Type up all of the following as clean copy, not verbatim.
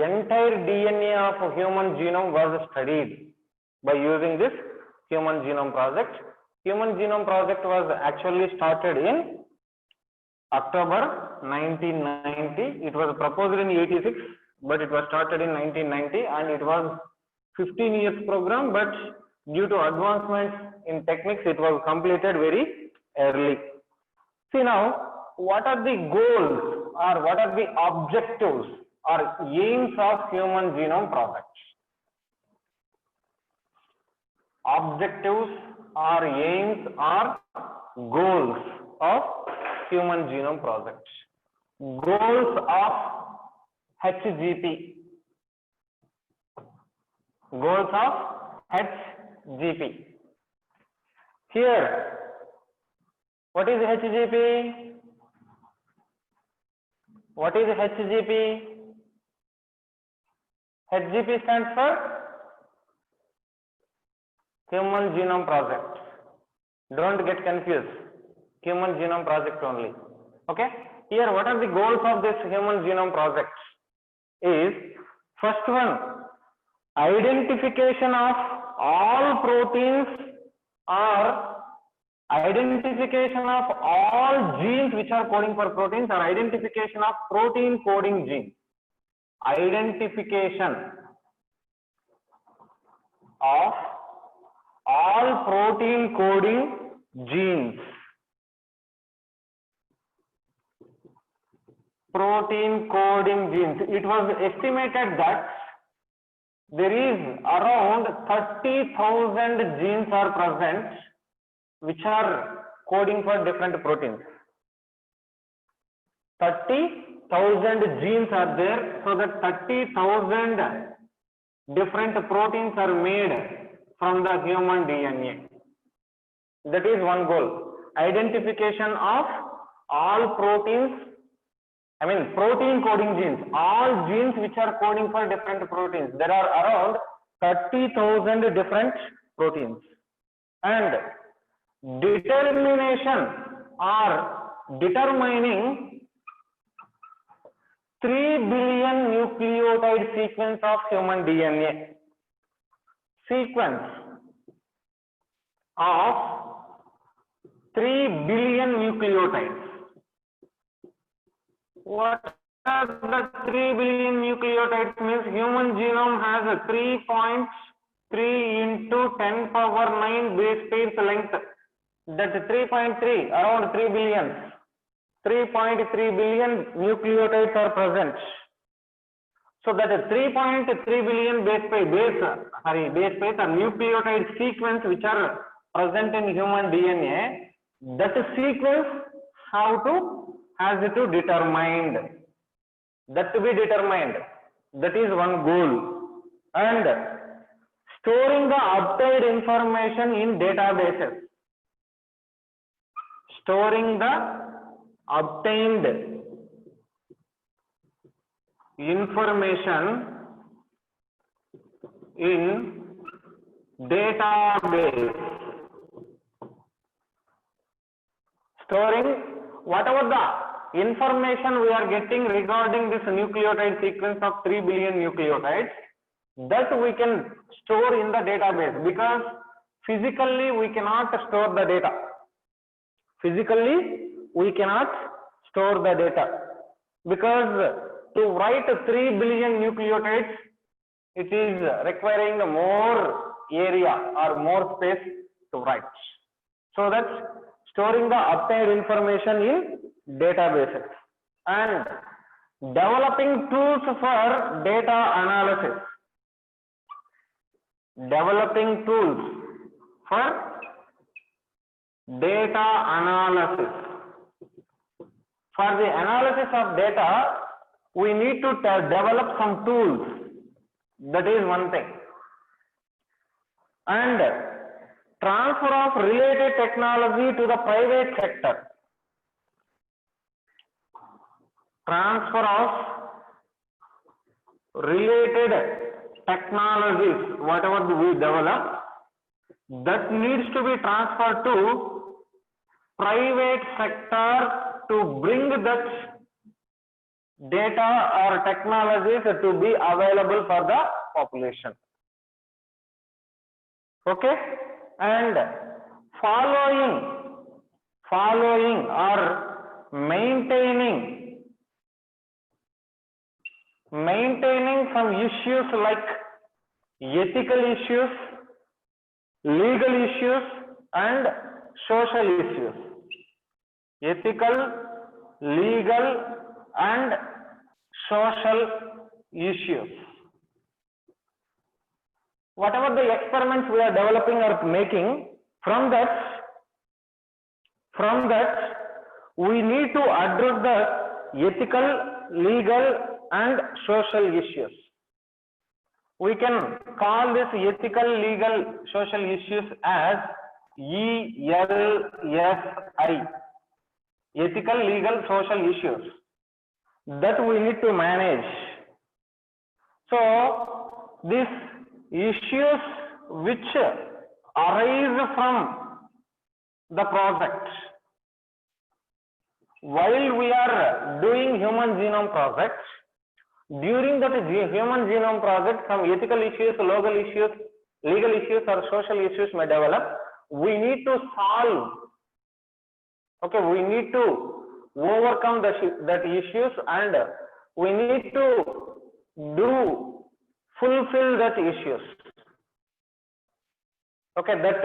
entire DNA of human genome was studied by using this Human Genome Project. Human Genome Project was actually started in October 1990. It was proposed in 86, but it was started in 1990, and it was 15 years program, but due to advancements in techniques, it was completed very early. See now, what are the goals or what are the objectives or aims of Human Genome Project? Objectives or aims or goals of Human Genome Project. Goals of HGP. Goals of HGP. Here, what is HGP? What is HGP? HGP stands for Human Genome Project. Don't get confused. Human Genome Project only. Okay? Here, what are the goals of this Human Genome Project? Is first one, identification of all proteins or identification of all genes which are coding for proteins, or identification of protein coding genes. Identification of all protein coding genes. Protein coding genes. It was estimated that there is around 30,000 genes are present which are coding for different proteins. 30,000 genes are there, so that 30,000 different proteins are made from the human DNA. That is one goal. Identification of all proteins, protein coding genes, all genes which are coding for different proteins. There are around 30,000 different proteins. And determination or determining 3 billion nucleotide sequence of human DNA. Sequence of 3 billion nucleotides. What are the 3 billion nucleotides? Means human genome has a 3.3 into 10 power 9 base pairs length. That's 3.3, around 3 billion. 3.3 billion nucleotides are present. So that is 3.3 billion base pairs or nucleotide sequence which are present in human DNA. That sequence has to be determined. That to be determined. That is one goal. And storing the obtained information in databases. Storing the obtained information in database. Storing whatever the information we are getting regarding this nucleotide sequence of 3 billion nucleotides, that we can store in the database, because physically we cannot store the data. Physically we cannot store the data, because to write 3 billion nucleotides, it is requiring more area or more space to write. So that's storing the obtained information in databases. And developing tools for data analysis. Developing tools for data analysis. For the analysis of data, we need to develop some tools. That is one thing. And transfer of related technology to the private sector. Transfer of related technologies, whatever we develop, that needs to be transferred to private sector to bring that data or technologies to be available for the population. Okay, and following or maintaining some issues like ethical issues, legal issues and social issues. Ethical, legal and social issues. Whatever the experiments we are developing or making, from that we need to address the ethical, legal and social issues. We can call this ethical, legal, social issues as ELSI. Ethical, legal, social issues that we need to manage. So these issues which arise from the project, while we are doing human genome project, during that human genome project, some ethical issues, legal issues or social issues may develop. We need to solve. Okay, we need to overcome that issues, and we need to fulfill that issues. Okay, that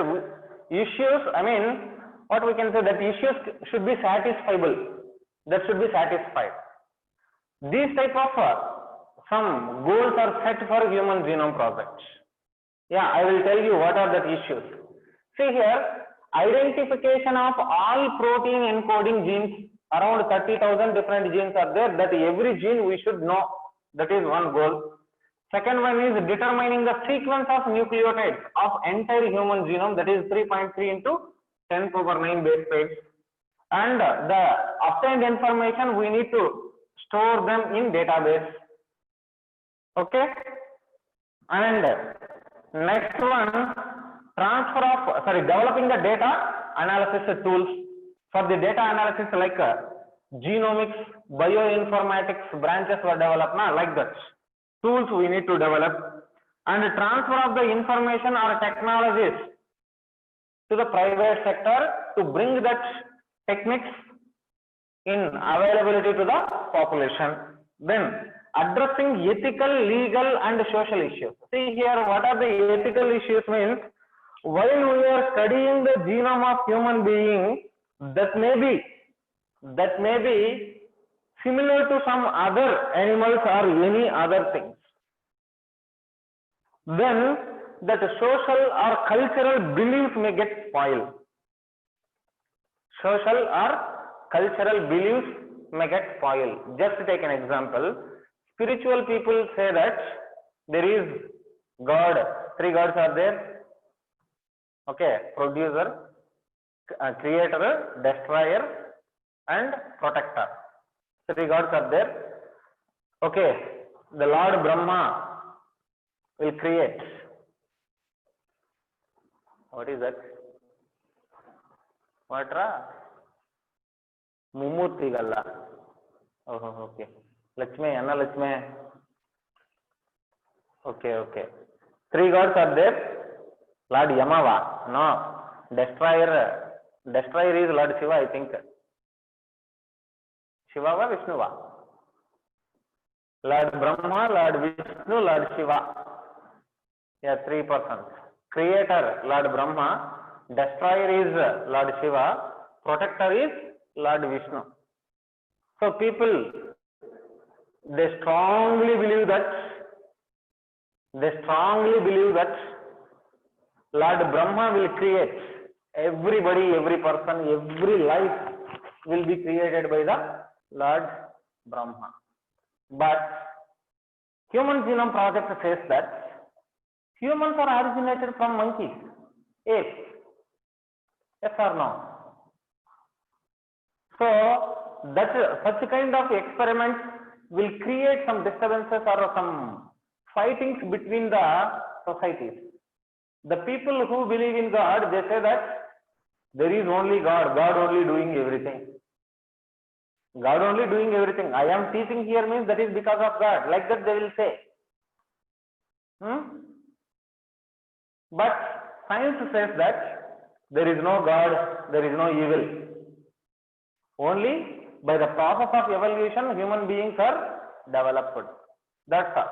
issues, I mean, what we can say, that issues should be satisfiable. That should be satisfied. These type of some goals are set for human genome project. Yeah, I will tell you what are the issues. See here, identification of all protein encoding genes. Around 30,000 different genes are there, that every gene we should know. That is one goal. Second one is determining the sequence of nucleotides of entire human genome, that is 3.3 into 10 power 9 base pairs. And the obtained information we need to store them in database. Okay, and next one, developing the data analysis tools for the data analysis, like genomics, bioinformatics branches were developed, like that. Tools we need to develop, and transfer of the information or technologies to the private sector to bring that techniques in availability to the population. Then addressing ethical, legal and social issues. See here, what are the ethical issues means, while we are studying the genome of human being, that may be similar to some other animals or any other things, then that social or cultural beliefs may get spoiled. Social or cultural beliefs may get spoiled. Just to take an example, spiritual people say that there is God, three gods are there. Okay, producer, creator, destroyer and protector. Three gods are there. Okay, the Lord Brahma will create. What is that? What? Mumurti Galla. Oh, okay. Lakshmi, Anna Lakshmi. Okay. Three gods are there. Lord Yamava. No. Destroyer is Lord Shiva, I think. Shiva or Vishnuva? Lord Brahma, Lord Vishnu, Lord Shiva. Yeah, three persons. Creator, Lord Brahma. Destroyer is Lord Shiva. Protector is Lord Vishnu. So people, they strongly believe that Lord Brahma will create everybody, every person, every life will be created by the Lord Brahma. But Human Genome Project says that humans are originated from monkeys, apes. Yes or no? So that such kind of experiments will create some disturbances or some fightings between the societies. The people who believe in God, they say that there is only God only doing everything. God only doing everything. I am teaching here means that is because of God. Like that they will say. But science says that there is no God, there is no evil. Only by the process of evolution, human beings are developed. That's all.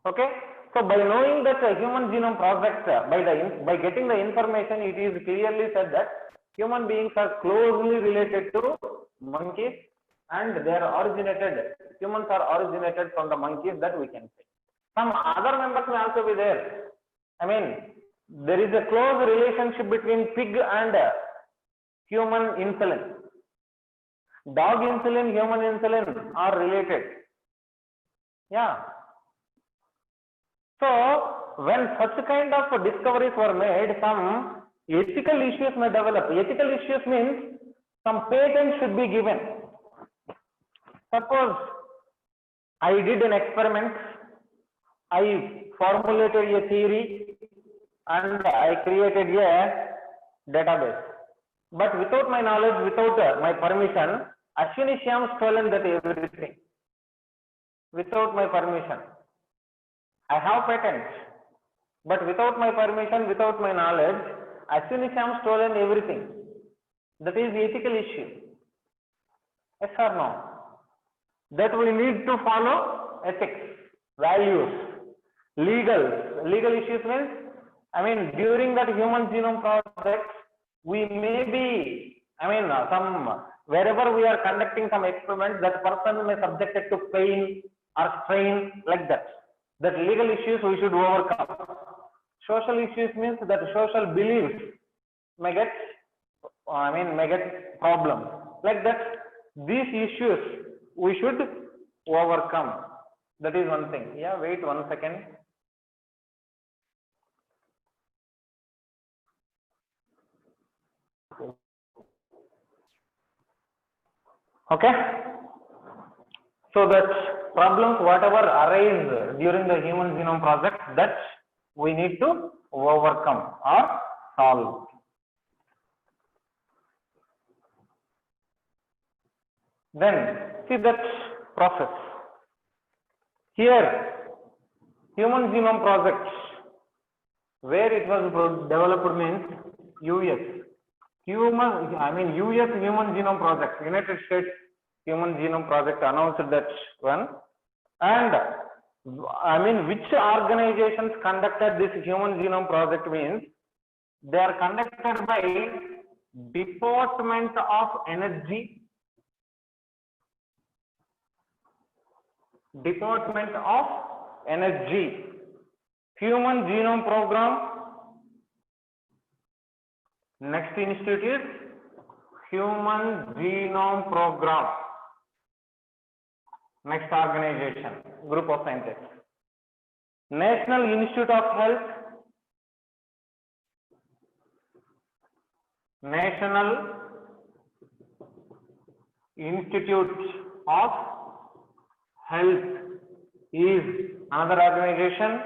Okay. So by knowing that human genome project, by getting the information, it is clearly said that human beings are closely related to monkeys, and they are originated. Humans are originated from the monkeys, that we can say. Some other members may also be there. I mean, there is a close relationship between pig and human insulin. Dog insulin, human insulin are related. Yeah. So, when such kind of discoveries were made, some ethical issues may develop. Ethical issues means some patent should be given. Suppose I did an experiment, I formulated a theory and I created a database. But without my knowledge, without my permission, Ashwini Shyam stolen that everything. Without my permission. I have patent, but without my permission, without my knowledge, Ashwini Shyam stolen everything. That is the ethical issue. Yes or no? That we need to follow ethics, values, legal issues means, I mean, during that human genome project, we may be, wherever we are conducting some experiments, that person may subjected to pain or strain, like that. That legal issues we should overcome. Social issues means that social beliefs may get, may get problems. Like that, these issues we should overcome. That is one thing. Yeah, wait 1 second. Okay. So that problems whatever arise during the human genome project, that we need to overcome or solve. Then see that process. Here, human genome project, where it was developed means US. US Human Genome Project, United States Human Genome Project announced that one. And which organizations conducted this Human Genome Project means they are conducted by Department of Energy, Department of Energy, Human Genome Program. Next institute is Human Genome Program. Next organization, group of scientists. National Institute of Health, National Institute of Health is another organization.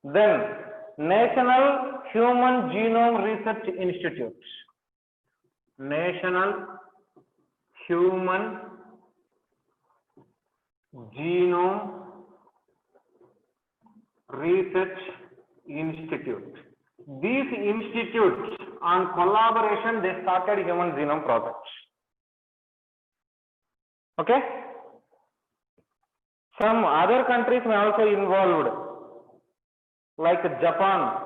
Then National Human Genome Research Institute. National Human Genome Research Institute. These institutes, on collaboration, they started Human Genome Project. Okay? Some other countries may also involved, like Japan.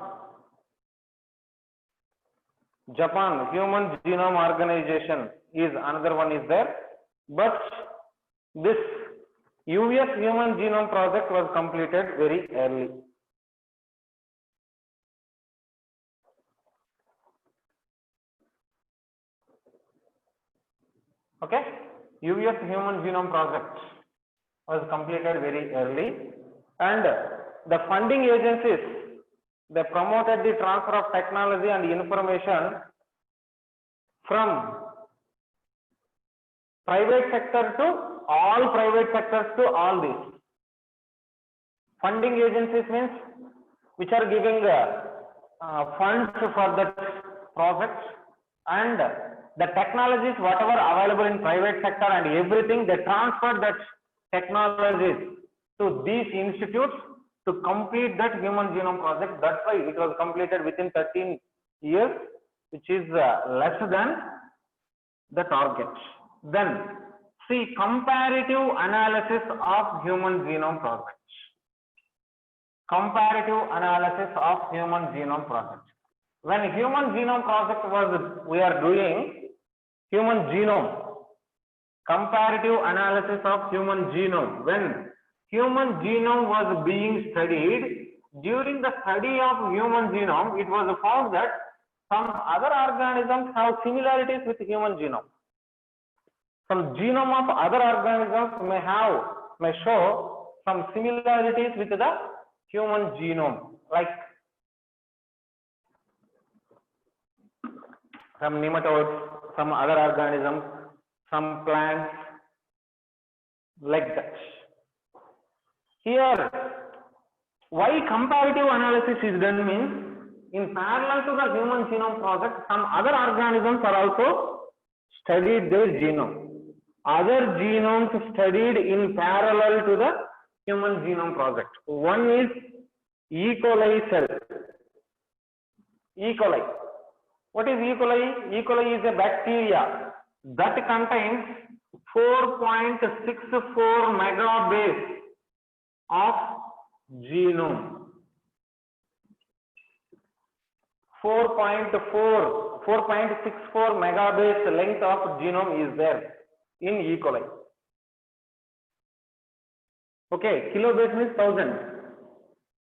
Japan Human Genome Organization is another one is there, but this US Human Genome Project was completed very early. Okay, US Human Genome Project was completed very early, and the funding agencies, they promoted the transfer of technology and information from private sector to all private sectors to all these. Funding agencies means which are giving funds for that project, and the technologies whatever available in private sector and everything, they transferred that technologies to these institutes to complete that human genome project. That's why it was completed within 13 years, which is less than the target. Then see comparative analysis of human genome project. Comparative analysis of human genome project. When human genome project was, we are doing human genome, comparative analysis of human genome. When human genome was being studied, during the study of human genome, it was found that some other organisms have similarities with human genome. Some genome of other organisms may show some similarities with the human genome, like some nematodes, some other organisms, some plants, like that. Here, why comparative analysis is done means, in parallel to the human genome project, some other organisms are also studied their genome. Other genomes studied in parallel to the human genome project. One is E. coli cell. E. coli. What is E. coli? E. coli is a bacteria that contains 4.64 megabase of genome. 4.64 megabase length of genome is there in E. coli. Okay, kilobase means 1000.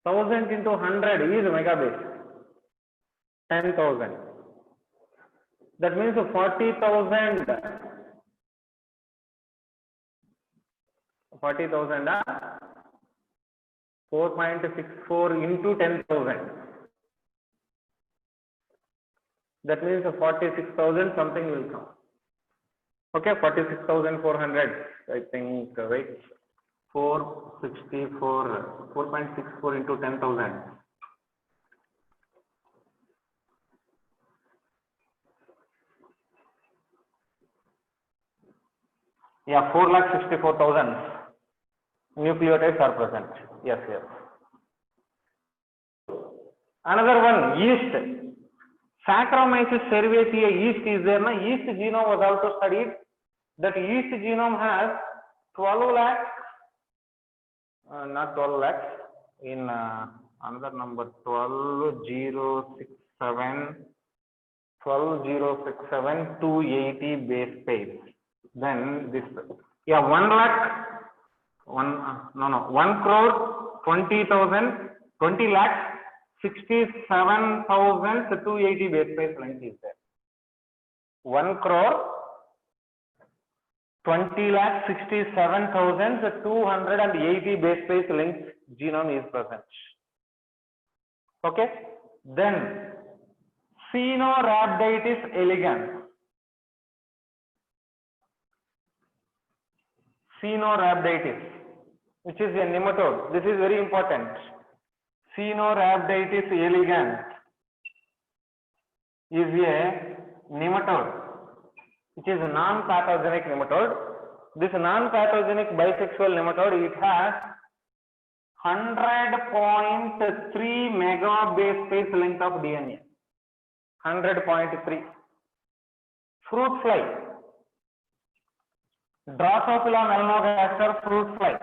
1000 into 100 is megabase. 10,000. That means 40,000. 40,000. 4.64 into 10,000. That means 46,000 something will come. Okay, 46,400, I think, right? 4.64 into 10,000. Yeah, 4,64,000 nucleotides are present. Yes, yes. Another one, yeast. Saccharomyces cerevisiae yeast is there. Na? Yeast genome was also studied. That yeast genome has 12 lakhs, not 12 lakhs, in another number 12,067 280 base pairs. Then this, yeah, 1 crore 20,000, 20 lakhs 67,280 base pairs length is there. 1 crore 20 lakh 67,280 base pairs length genome is present. Okay. Then Caenorhabditis elegans. Caenorhabditis, which is a nematode. This is very important. Caenorhabditis elegans is a nematode, which is a non-pathogenic nematode. This non-pathogenic bisexual nematode, it has 100.3 megabase pairs length of DNA. 100.3. Fruit fly. Drosophila melanogaster fruit fly.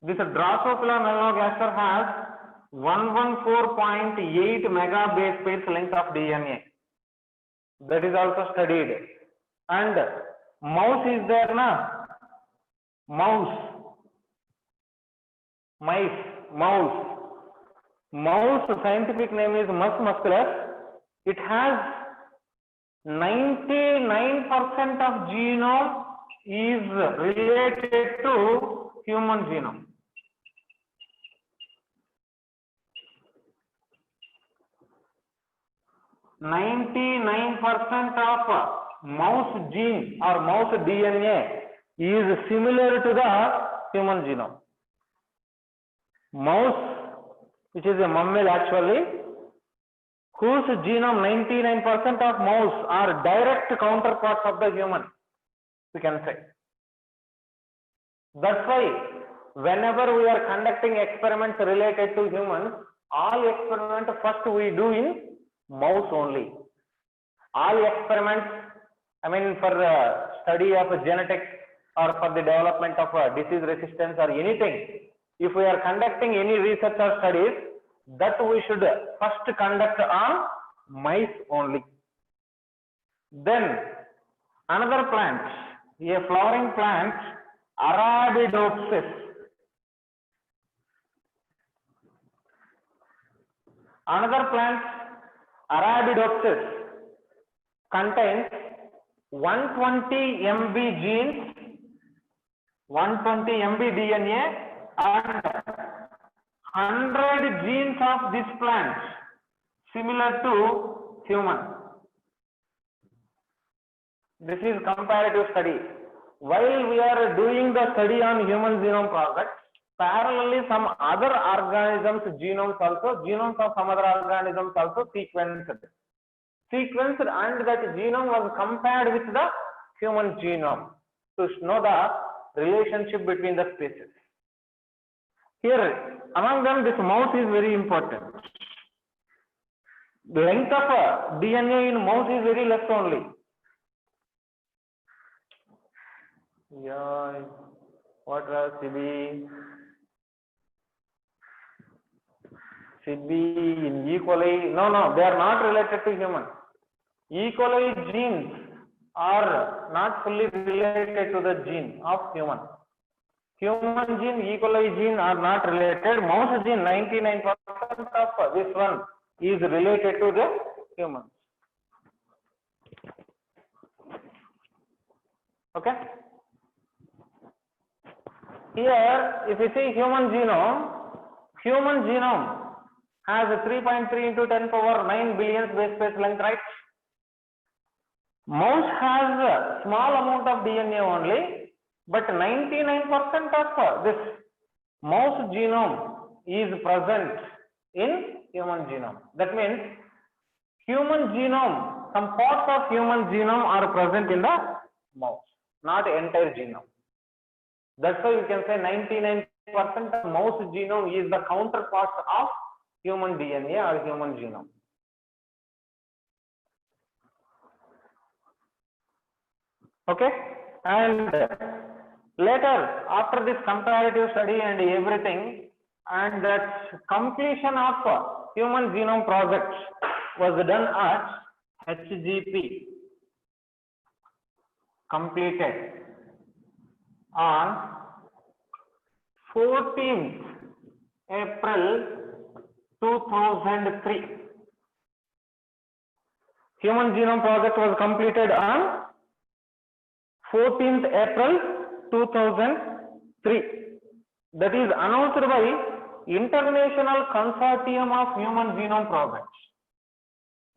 This Drosophila melanogaster has 114.8 megabase pairs length of DNA. That is also studied. And mouse is there, na? Mouse. Mouse scientific name is Mus musculus. It has 99% of genome is related to human genome. 99% of mouse gene or mouse DNA is similar to the human genome. Mouse, which is a mammal actually, whose genome 99% of mouse are direct counterparts of the human, we can say. That's why whenever we are conducting experiments related to humans, all experiments first we do in mouse only. All experiments, I mean for study of genetics or for the development of disease resistance or anything, if we are conducting any research or studies, that we should first conduct on mice only. Then another plant, a flowering plant, Arabidopsis. Another plant, Arabidopsis, contains 120 MB genes, 120 MB DNA, and 100 genes of this plant similar to human. This is comparative study. While we are doing the study on human genome project, parallelly some other organisms genomes also, genomes of some other organisms also sequenced, and that genome was compared with the human genome to know the relationship between the species. Here, among them, this mouse is very important. The length of DNA in mouse is very less only. Yeah, what was CB? CB in E. coli? No, they are not related to human. E. coli genes are not fully related to the gene of human. Human gene, E. coli gene are not related. Mouse gene, 99% of this one is related to the human. Okay. Here, if you see human genome has a 3.3 into 10 power 9 billion base pair length, right? Mouse has a small amount of DNA only, but 99% of this mouse genome is present in human genome. That means human genome, some parts of human genome are present in the mouse, not entire genome. That's why you can say 99% of mouse genome is the counterpart of human DNA or human genome. Okay, and later after this comparative study and everything, and that completion of human genome project was done at HGP, completed on 14th April 2003. Human genome project was completed on 14th April 2003. That is announced by International Consortium of Human Genome Projects.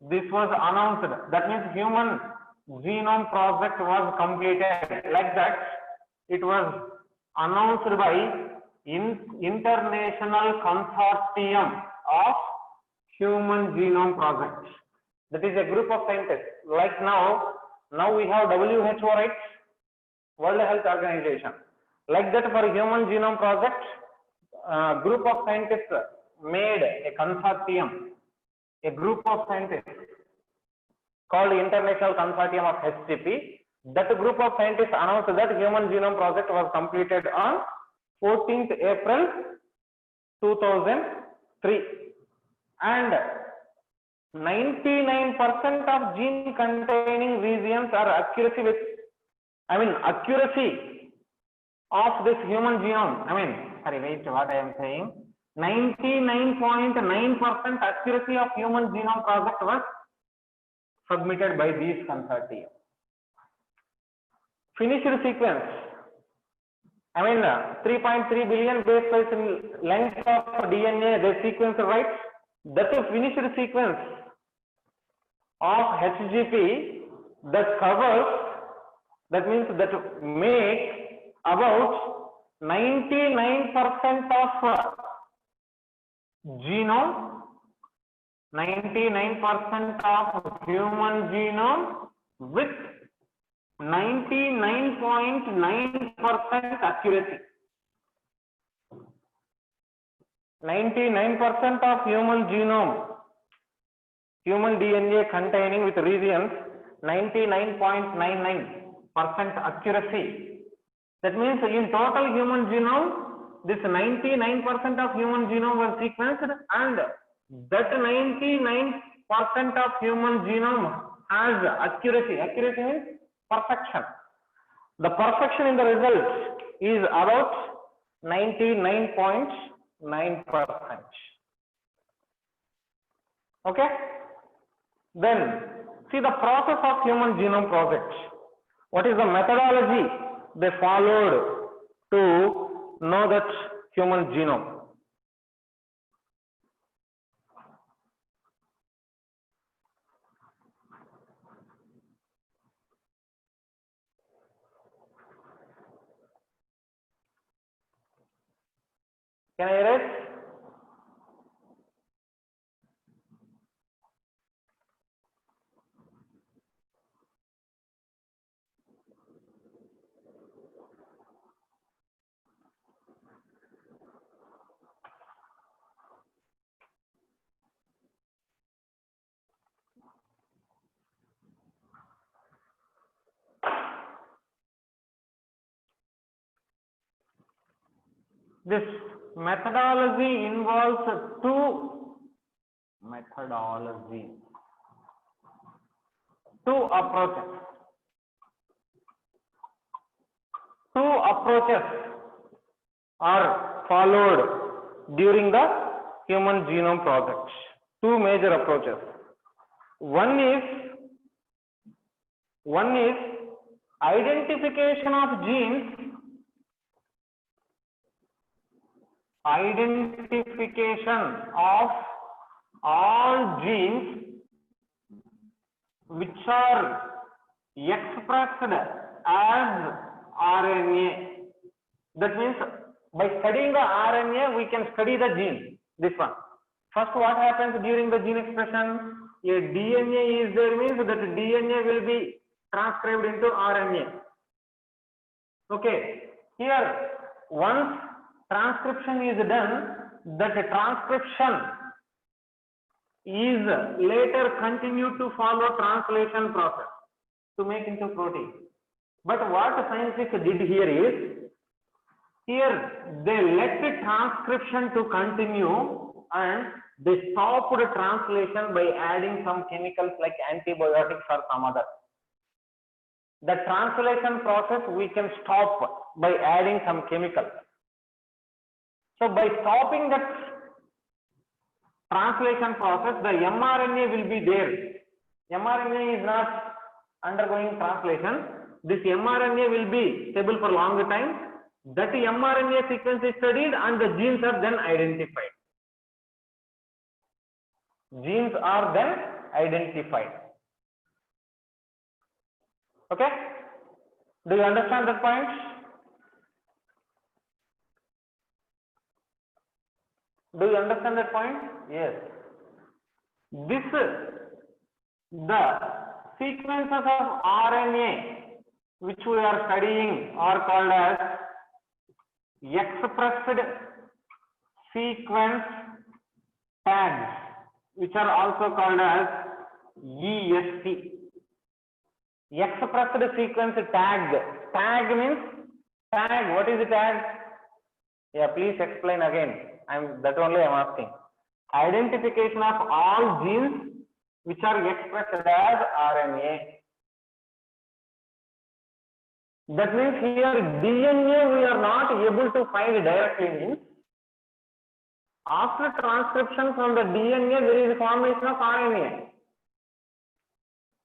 This was announced. That means human genome project was completed. Like that, it was announced by International Consortium of Human Genome Projects. That is a group of scientists. Like now we have WHO, right? World Health Organization. Like that, for human genome project, group of scientists made a consortium, a group of scientists called International Consortium of HGP. That group of scientists announced that human genome project was completed on 14th April 2003, and 99% of gene containing regions are accuracy of this human genome. What I am saying, 99.9% accuracy of human genome project was submitted by these consortia. Finished sequence, 3.3 billion base pairs in length of DNA, they sequence, right? That is finished sequence of HGP that covers, that means that make about 99% of genome, 99% of human genome with 99.9% accuracy. 99% of human genome, human DNA containing with regions 99.99% accuracy. That means in total human genome, this 99% of human genome was sequenced, and that 99% of human genome has accuracy. Accuracy means perfection. The perfection in the results is about 99.9%. Okay? Then see the process of human genome project. What is the methodology they followed to know that human genome? Can I erase? This methodology involves two approaches. Two approaches are followed during the human genome project. Two major approaches. One is identification of genes. Identification of all genes which are expressed as RNA. That means by studying the RNA, we can study the gene. This one. First, what happens during the gene expression? A DNA is there, means that DNA will be transcribed into RNA. Okay. Here, once transcription is done, that transcription is later continued to follow translation process to make into protein. But what scientists did here is, here they let the transcription to continue and they stopped the translation by adding some chemicals like antibiotics or some other. The translation process we can stop by adding some chemicals. So by stopping that translation process, the mRNA will be there. mRNA is not undergoing translation. This mRNA will be stable for a long time. That mRNA sequence is studied and the genes are then identified. Genes are then identified. Okay? Do you understand that point? Do you understand that point? Yes. The sequences of RNA which we are studying are called as expressed sequence tags, which are also called as EST. Expressed sequence tag. Tag means tag. What is a tag? Yeah, please explain again. That only I am asking. Identification of all genes which are expressed as RNA. That means here DNA we are not able to find directly. Means after transcription from the DNA there is a formation of RNA.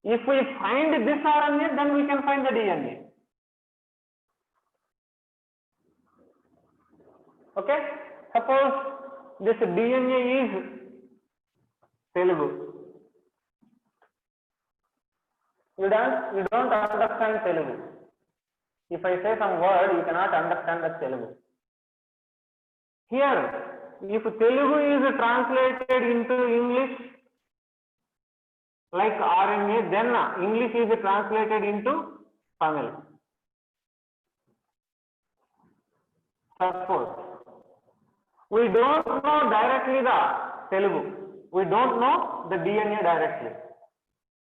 If we find this RNA, then we can find the DNA. Okay? Suppose this DNA is Telugu. You don't understand Telugu. If I say some word, you cannot understand that Telugu. Here, if Telugu is translated into English, like RNA, then English is translated into Tamil. Suppose we don't know directly the Telugu, we don't know the DNA directly.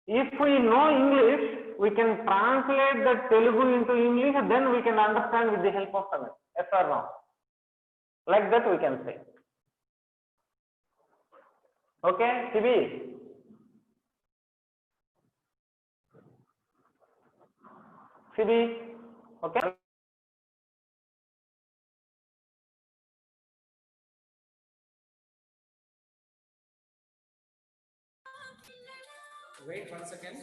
If we know English, we can translate the Telugu into English, then we can understand with the help of Tamil. Yes or no? Like that we can say. Okay, Sibi? Sibi? Okay? Wait 1 second.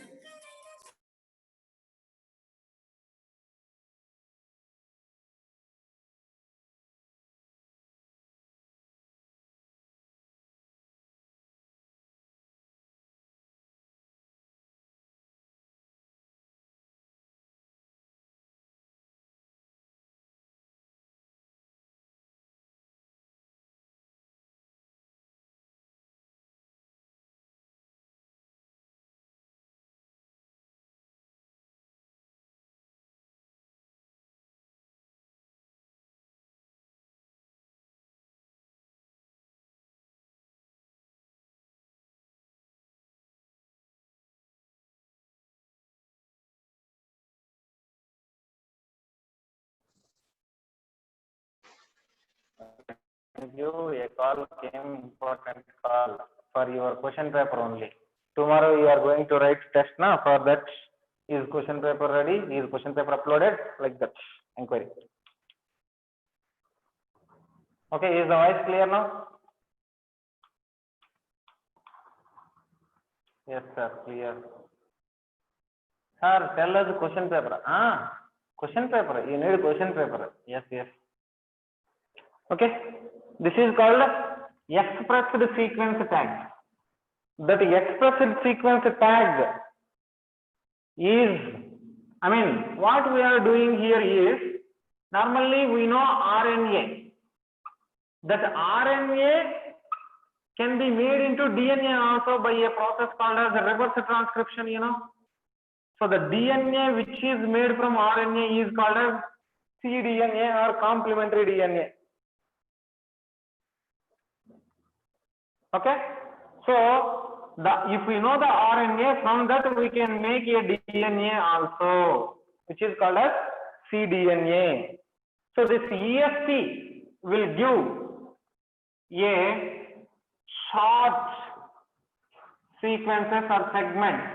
Thank you. A call came, important call for your question paper only. Tomorrow you are going to write test now. For that, is question paper ready? Is question paper uploaded? Like that. Inquiry. Okay, is the voice clear now? Yes, sir, clear. Sir, tell us question paper. Question paper. You need question paper. Yes, yes. Okay. This is called expressed sequence tag. That expressed sequence tag is, what we are doing here is, normally we know RNA. That RNA can be made into DNA also by a process called as reverse transcription, So the DNA which is made from RNA is called as cDNA or complementary DNA. Okay, so if we know the RNA, from that we can make a DNA also, which is called as cDNA. So this EST will give a short sequences or segments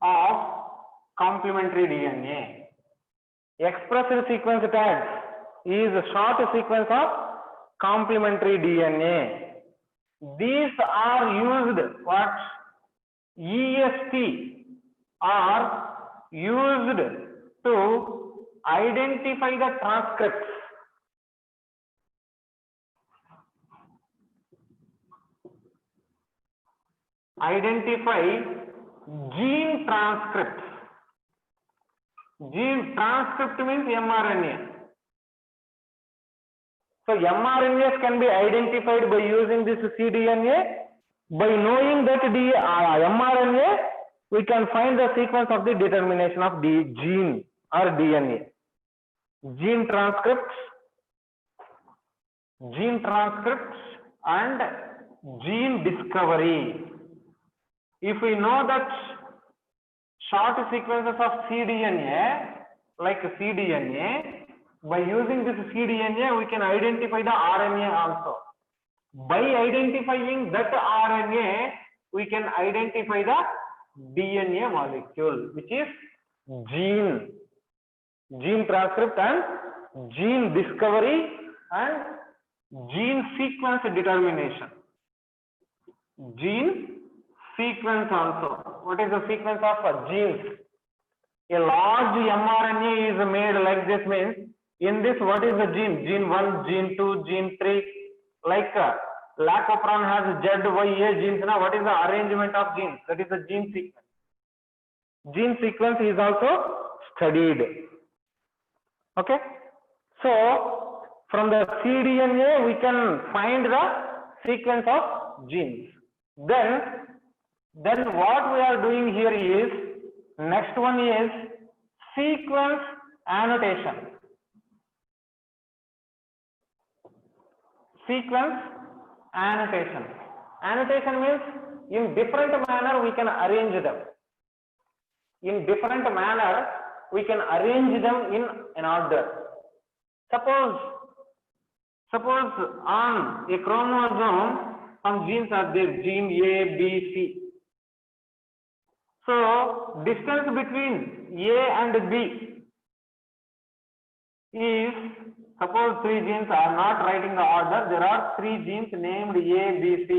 of complementary DNA. Expressed sequence tag is a short sequence of complementary DNA. These are used, what? EST are used to identify the transcripts. Identify gene transcripts. Gene transcript means mRNA. So mRNAs can be identified by using this cDNA. By knowing that the mRNA, we can find the sequence of the determination of the gene or DNA. Gene transcripts and gene discovery. If we know that short sequences of cDNA, like cDNA, by using this cDNA, we can identify the RNA also. By identifying that RNA, we can identify the DNA molecule, which is gene transcript and gene discovery and gene sequence determination. Gene sequence also. What is the sequence of genes? A large mRNA is made like this, means in this, what is the gene? Gene 1, gene 2, gene 3. Like Lacopron has Z, Y, A genes. Now, what is the arrangement of genes? That is the gene sequence. Gene sequence is also studied. Okay. So, from the cDNA, we can find the sequence of genes. Then, Then what we are doing here is, next one is sequence annotation. Sequence annotation. Annotation means in different manner we can arrange them. In different manner we can arrange them in an order. Suppose on a chromosome some genes are there, gene A, B, C. So distance between A and B is, suppose three genes are not writing the order, there are three genes named A, B, C.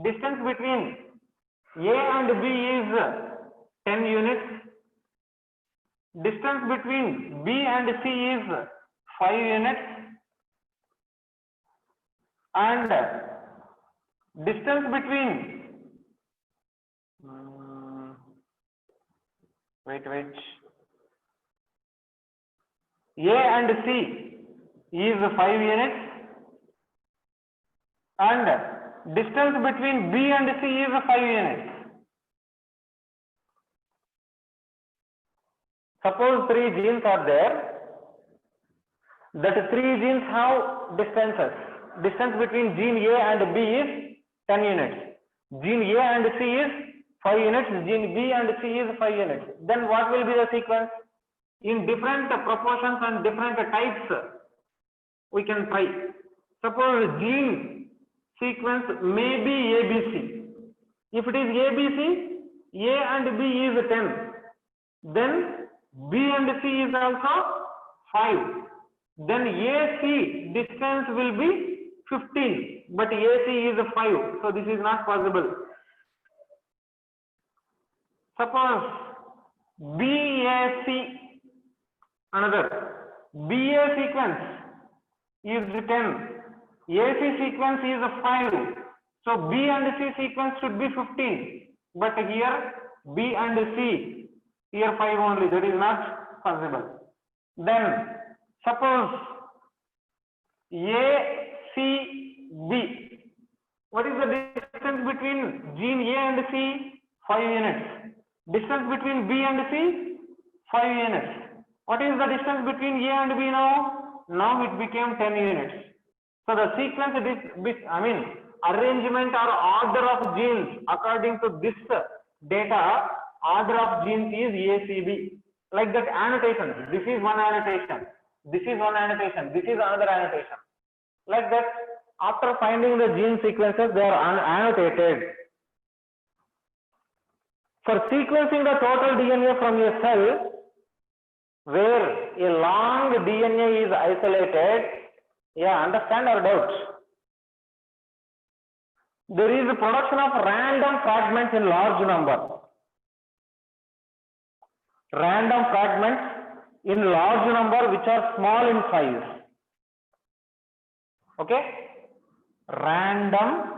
Distance between A and B is 10 units. Distance between B and C is 5 units. And distance between A and C is 5 units, and distance between B and C is 5 units. Suppose three genes are there, that three genes have distances. Distance between gene A and B is 10 units. Gene A and C is 5 units. Gene B and C is 5 units. Then what will be the sequence? In different proportions and different types, we can try. Suppose gene sequence may be ABC. If it is ABC, A and B is 10. Then B and C is also 5. Then AC distance will be 15, but AC is 5. So this is not possible. Suppose BAC, another BA sequence is 10, AC sequence is 5. So B and C sequence should be 15, but here B and C, here 5 only, that is not possible. Then suppose ACB, what is the distance between gene A and C? 5 units. Distance between B and C? 5 units. What is the distance between A and B now? Now it became 10 units. So the sequence, arrangement or order of genes according to this data, order of genes is ACB. Like that annotation. This is one annotation. This is one annotation. This is another annotation. Like that, after finding the gene sequences, they are annotated. For sequencing the total DNA from a cell, where a long DNA is isolated, understand or doubt? There is a production of random fragments in large number. Random fragments in large number which are small in size. Okay? Random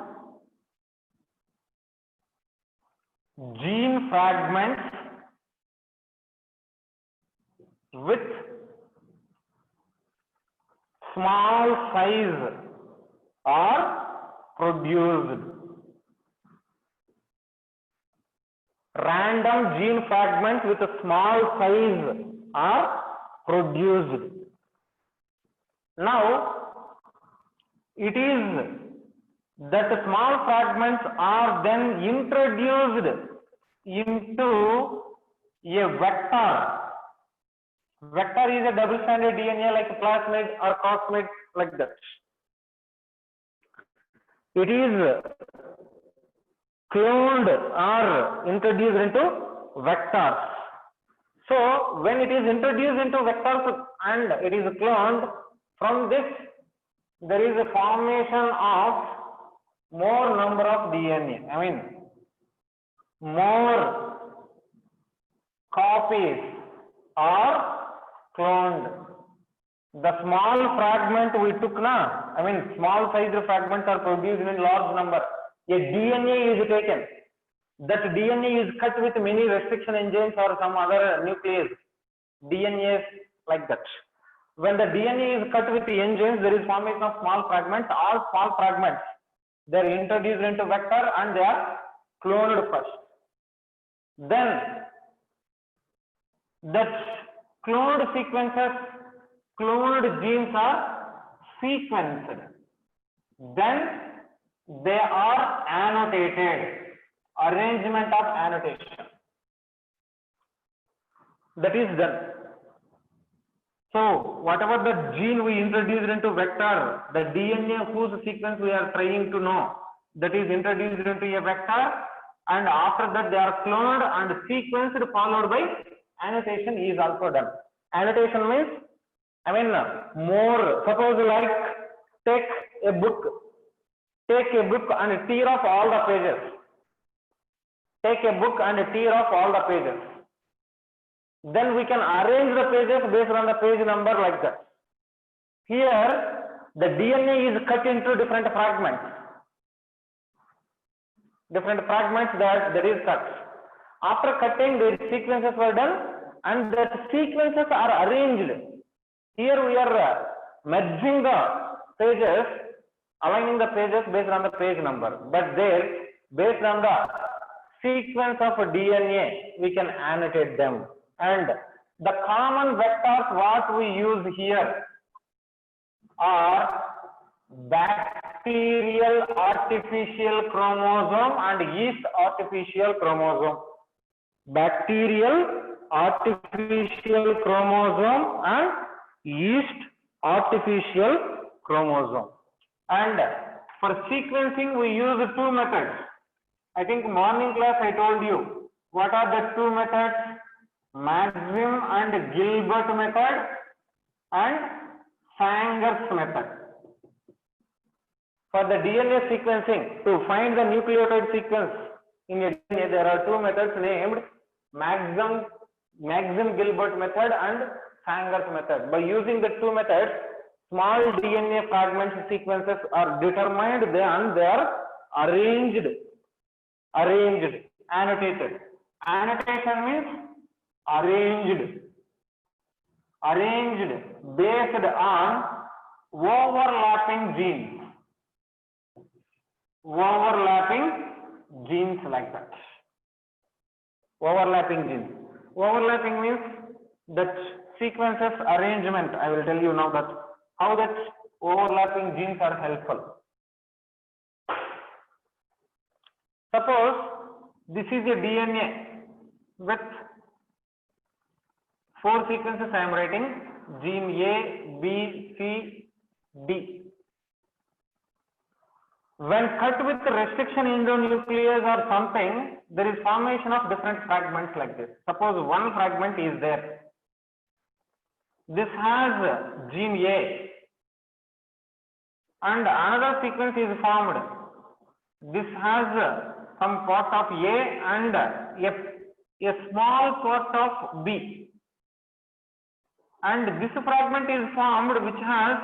gene fragments with small size are produced. Random gene fragments with a small size are produced. Now, it is that the small fragments are then introduced into a vector. Vector is a double-stranded DNA like plasmid or cosmid, like that. It is cloned or introduced into vectors. So when it is introduced into vectors and it is cloned, from this there is a formation of more number of DNA. More copies are cloned. The small fragment we took small sized fragments are produced in large number. A DNA is taken. That DNA is cut with many restriction enzymes or some other nuclease. DNA is like that. When the DNA is cut with the enzymes, there is formation of small fragments. All small fragments, they are introduced into vector and they are cloned first. Then that cloned sequences, cloned genes are sequenced. Then they are annotated. Arrangement of annotation. That is done. So whatever the gene we introduced into vector, the DNA whose sequence we are trying to know, that is introduced into a vector, and after that they are cloned and sequenced, followed by annotation is also done. Annotation means, I mean, more. Suppose like take a book and tear off all the pages. Take a book and tear off all the pages. Then we can arrange the pages based on the page number like that. Here, the DNA is cut into different fragments. Different fragments that is cut. After cutting, the sequences were done and the sequences are arranged. Here we are merging the pages, aligning the pages based on the page number. But there, based on the sequence of DNA, we can annotate them. And the common vectors what we use here are bacterial artificial chromosome and yeast artificial chromosome. Bacterial artificial chromosome and yeast artificial chromosome. And for sequencing we use two methods. I think morning class I told you what are the two methods: Maxim and Gilbert method and Sanger's method. For the DNA sequencing, to find the nucleotide sequence in a DNA, there are two methods named Maxim Gilbert method and Sanger's method. By using the two methods, small DNA fragment sequences are determined and they are arranged, annotated. Annotation means arranged based on overlapping genes like that. Overlapping means that sequences arrangement. I will tell you now that how that overlapping genes are helpful. Suppose this is a DNA with 4 sequences I am writing: gene A, B, C, D. When cut with restriction endonuclease or something, there is formation of different fragments like this. Suppose one fragment is there. This has gene A and another sequence is formed. This has some part of A and a small part of B. And this fragment is formed which has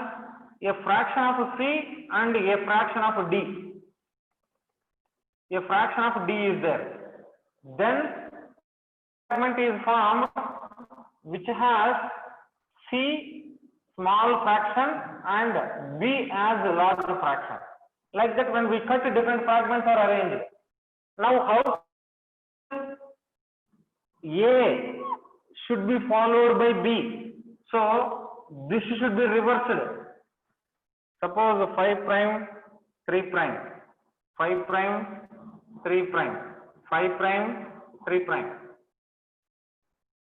a fraction of C and a fraction of D. A fraction of D is there. Then fragment is formed which has C small fraction and B as a large fraction. Like that, when we cut, different fragments are arranged. Now how A should be followed by B. So this should be reversed. Suppose 5 prime, 3 prime, 5 prime, 3 prime, 5 prime, 3 prime.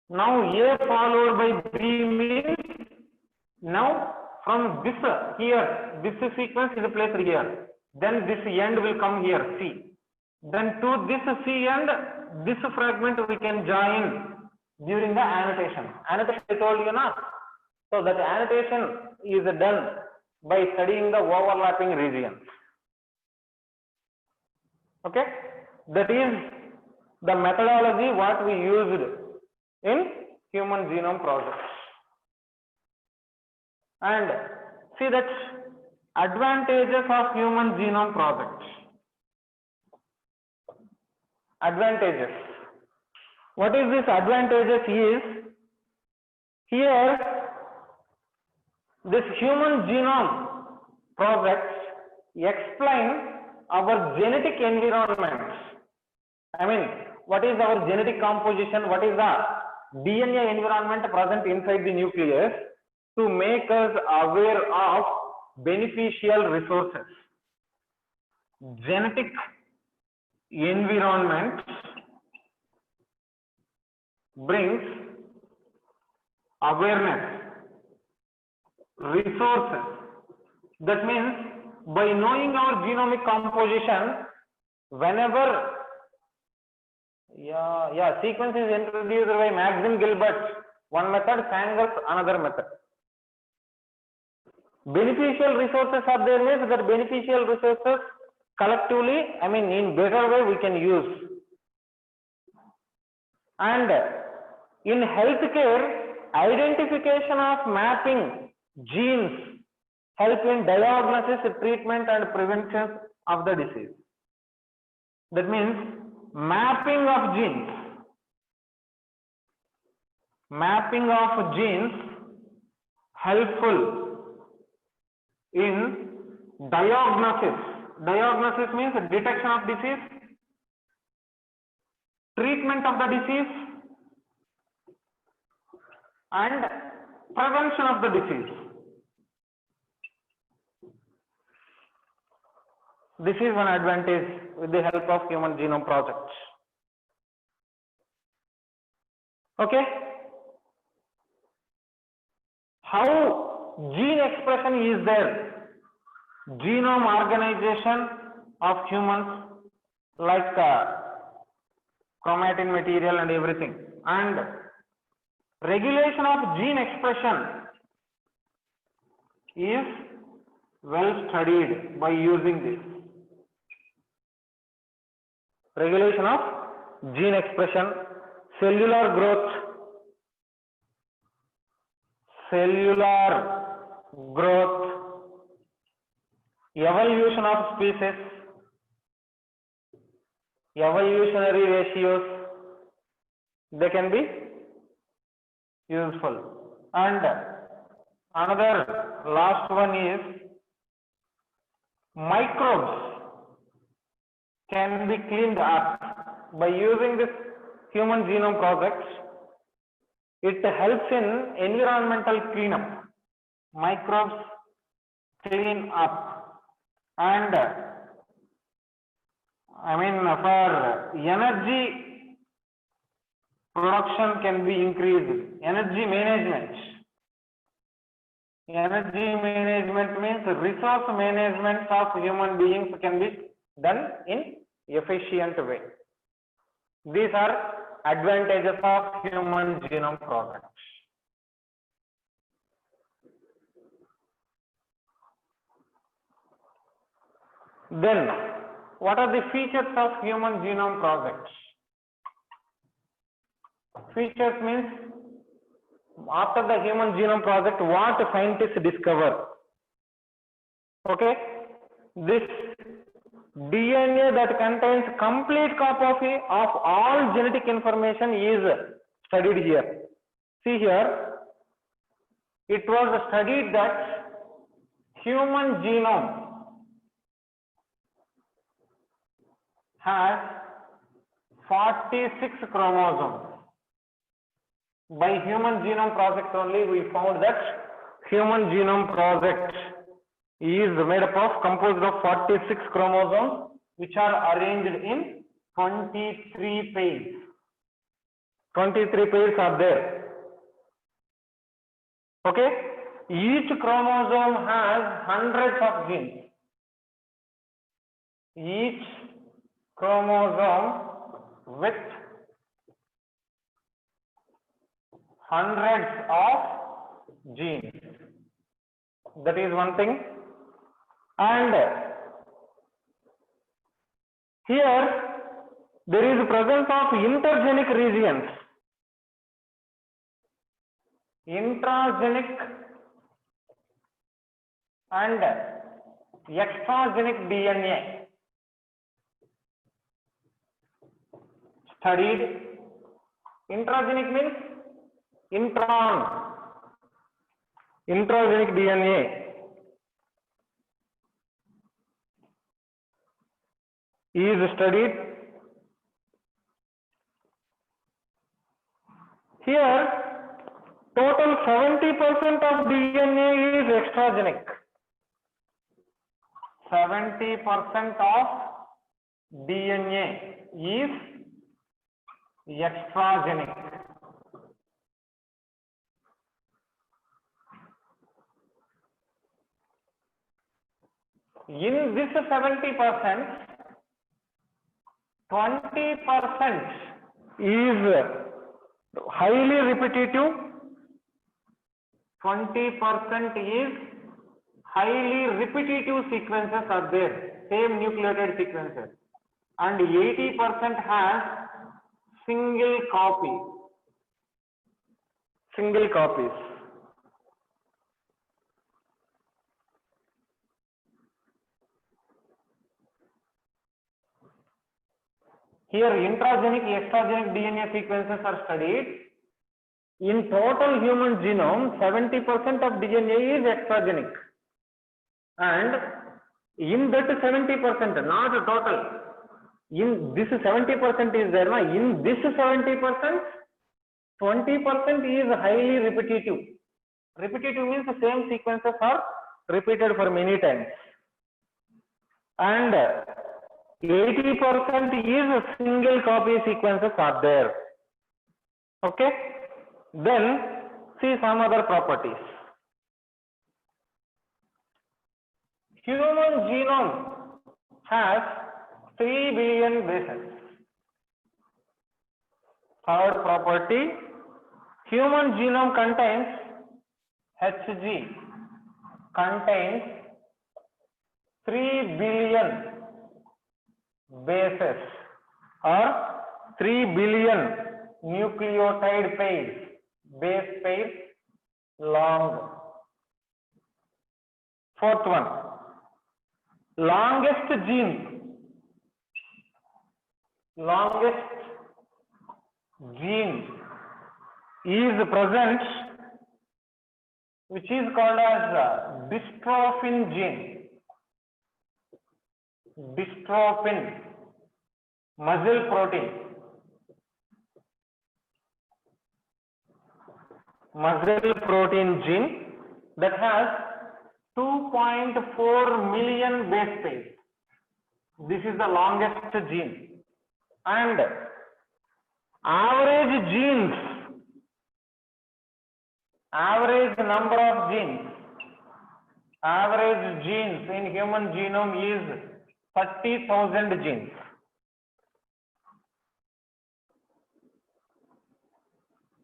Now A followed by B means now from this here, this sequence is placed here. Then this end will come here, C. Then to this C end, this fragment we can join during the annotation. Annotation I told you now. So that annotation is done by studying the overlapping regions. Okay, that is the methodology what we used in Human Genome Project. And see that advantages of Human Genome Project. Advantages. What is this advantages is, here this Human Genome Project explain our genetic environment I mean, what is our genetic composition? What is the DNA environment present inside the nucleus to make us aware of beneficial resources? Genetic environment brings awareness, resources. That means by knowing our genomic composition, whenever sequence is introduced by Maxim Gilbert, one method, Sanger another method. Beneficial resources are there, means that beneficial resources collectively, I mean in better way we can use. And in healthcare, identification of mapping genes help in diagnosis, treatment and prevention of the disease. That means mapping of genes helpful in diagnosis. Diagnosis means detection of disease, treatment of the disease and prevention of the disease. This is one advantage with the help of Human Genome Project. Okay. How gene expression is there? Genome organization of humans, like chromatin material and everything, and regulation of gene expression is well studied by using this. Regulation of gene expression, cellular growth, evolution of species, evolutionary ratios, they can be useful. And another last one is microbes can be cleaned up by using this Human Genome Project. It helps in environmental cleanup. Microbes clean up, and I mean for energy production can be increased. Energy management means resource management of human beings can be done in efficient way. These are advantages of Human Genome Project. Then, what are the features of Human Genome Project? Features means after the Human Genome Project, what scientists discover. Okay, this DNA that contains complete copy of all genetic information is studied here. See here, it was studied that human genome has 46 chromosomes. By Human Genome Project only we found that Human Genome Project is made up of composed of 46 chromosomes which are arranged in 23 pairs. 23 pairs are there. Okay, each chromosome has hundreds of genes. Each chromosome with hundreds of genes. That is one thing. And here there is presence of intergenic regions, intragenic and extragenic DNA studied. Intragenic means intragenic DNA is studied, Here, total 70% of DNA is extragenic. 70% of DNA is extragenic. In this 70%, 20% is highly repetitive, 20% is highly repetitive sequences are there, same nucleotide sequences, and 80% has single copies. Here intragenic, extragenic DNA sequences are studied. In total human genome, 70% of DNA is extragenic. And in that 70%, not total, in this 70% is there, in this 70%, 20% is highly repetitive. Repetitive means the same sequences are repeated for many times. And 80% is single copy sequences are there. Okay? Then see some other properties. Human genome has 3 billion bases. Third property, human genome contains Hg, contains 3 billion bases or 3 billion nucleotide pairs, base pairs long. Fourth one, longest gene is present, which is called as dystrophin gene. Dystrophin, muscle protein. Muscle protein gene that has 2.4 million base pairs. This is the longest gene. And average number of genes, average genes in human genome is 30,000 genes.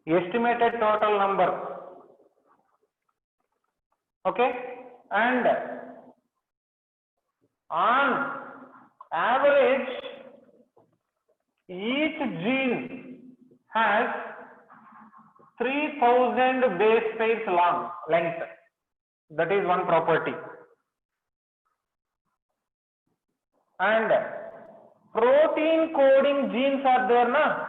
Estimated total number. Okay? And on average, each gene has 3,000 base pairs length. That is one property. And protein coding genes are there, na?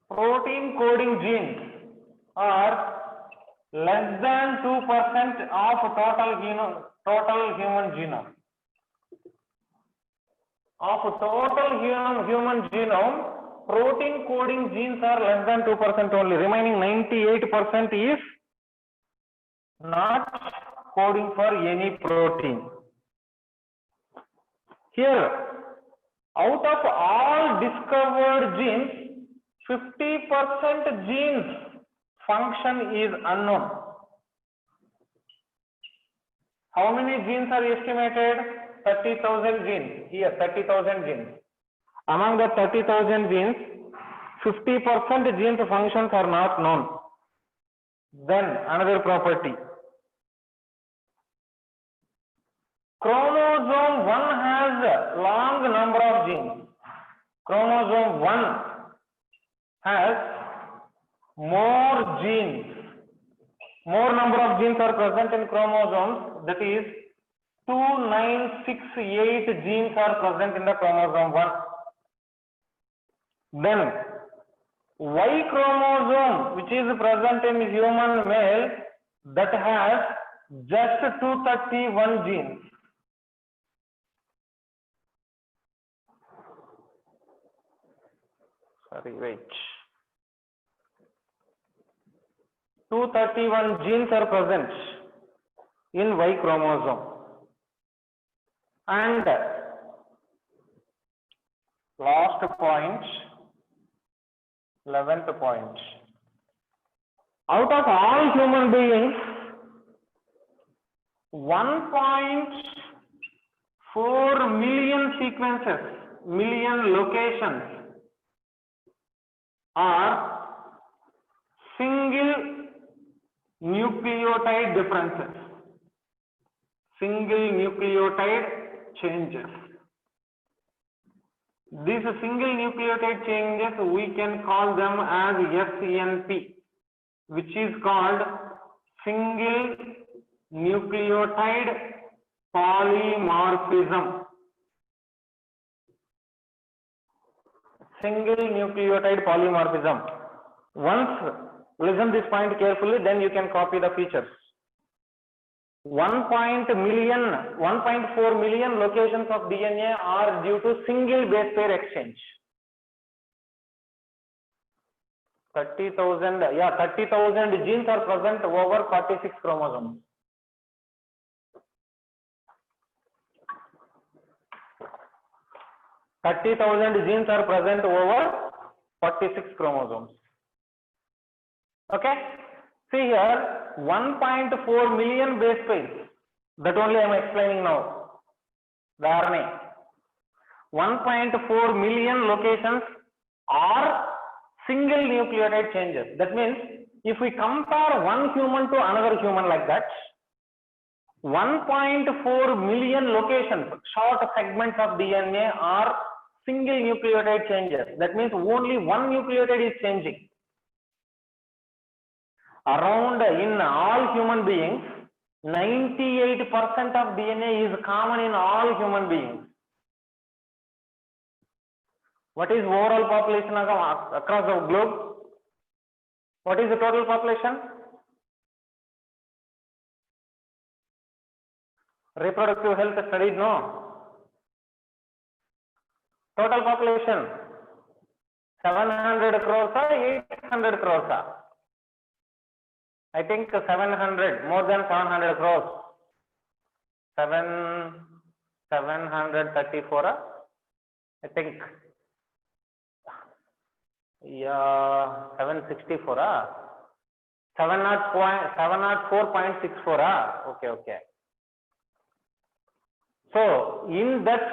Protein coding genes are less than 2% of total human genome. Of total human genome, protein coding genes are less than 2% only. Remaining 98% is not coding for any protein. Here, out of all discovered genes, 50% genes function is unknown. How many genes are estimated? 30,000 genes. Here, 30,000 genes. Among the 30,000 genes, 50% genes functions are not known. Then another property. Chromosome 1 has a long number of genes. Chromosome 1 has more genes. More number of genes are present in chromosomes, that is 2968 genes are present in the chromosome 1. Then Y chromosome, which is present in human male, that has just 231 genes. Sorry, wait. 231 genes are present in Y chromosome. And last point, 11th point. Out of all human beings, 1.4 million sequences, million locations are single nucleotide differences, single nucleotide changes. These single nucleotide changes, we can call them as SNP, which is called single nucleotide polymorphism. Single nucleotide polymorphism. Once listen this point carefully, then you can copy the features. 1.4 million locations of DNA are due to single base pair exchange. 30,000 genes are present over 46 chromosomes. 30,000 genes are present over 46 chromosomes. Okay, see here 1.4 million base pairs, that only I am explaining now. The RNA 1.4 million locations are single nucleotide changes. That means if we compare one human to another human like that, 1.4 million locations, short segments of DNA are single nucleotide changes. That means only one nucleotide is changing. Around in all human beings, 98% of DNA is common in all human beings. What is overall population across the globe? What is the total population? Reproductive health studied, no? Total population 700 crores or 800 crores? I think 700, more than 700 crores. 734, I think. Yeah, 764, 704.64, okay. So, in that,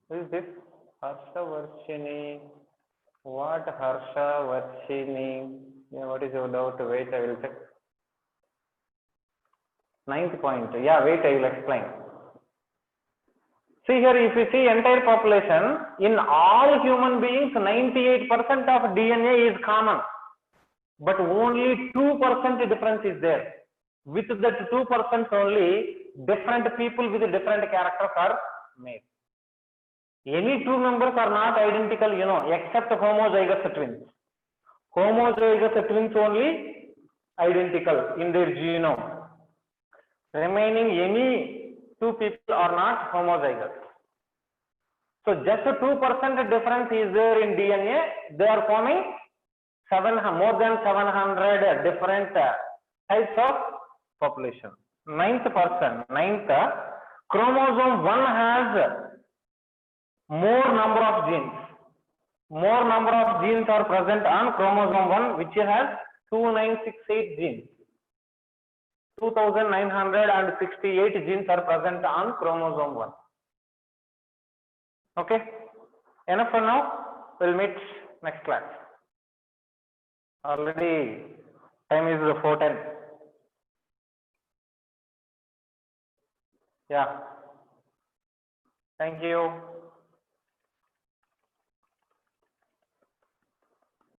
who is this? Harsha Varshini. What Harsha Varshini? Yeah, what is your doubt? Wait, I will check. 9th point. Yeah, wait, I will explain. See here, if you see entire population, in all human beings, 98% of DNA is common, but only 2% difference is there. With that 2% only, different people with different characters are made. Any two members are not identical, you know, except homozygous twins. Homozygous twins only identical in their genome. Remaining any two people are not homozygous. So just 2% difference is there in DNA. They are forming more than 700 different types of population. 9th, chromosome 1 has more number of genes. More number of genes are present on chromosome 1, which has 2968 genes. 2968 genes are present on chromosome 1. Okay, enough for now. We'll meet next class. Already time is 4:10. Yeah. Thank you.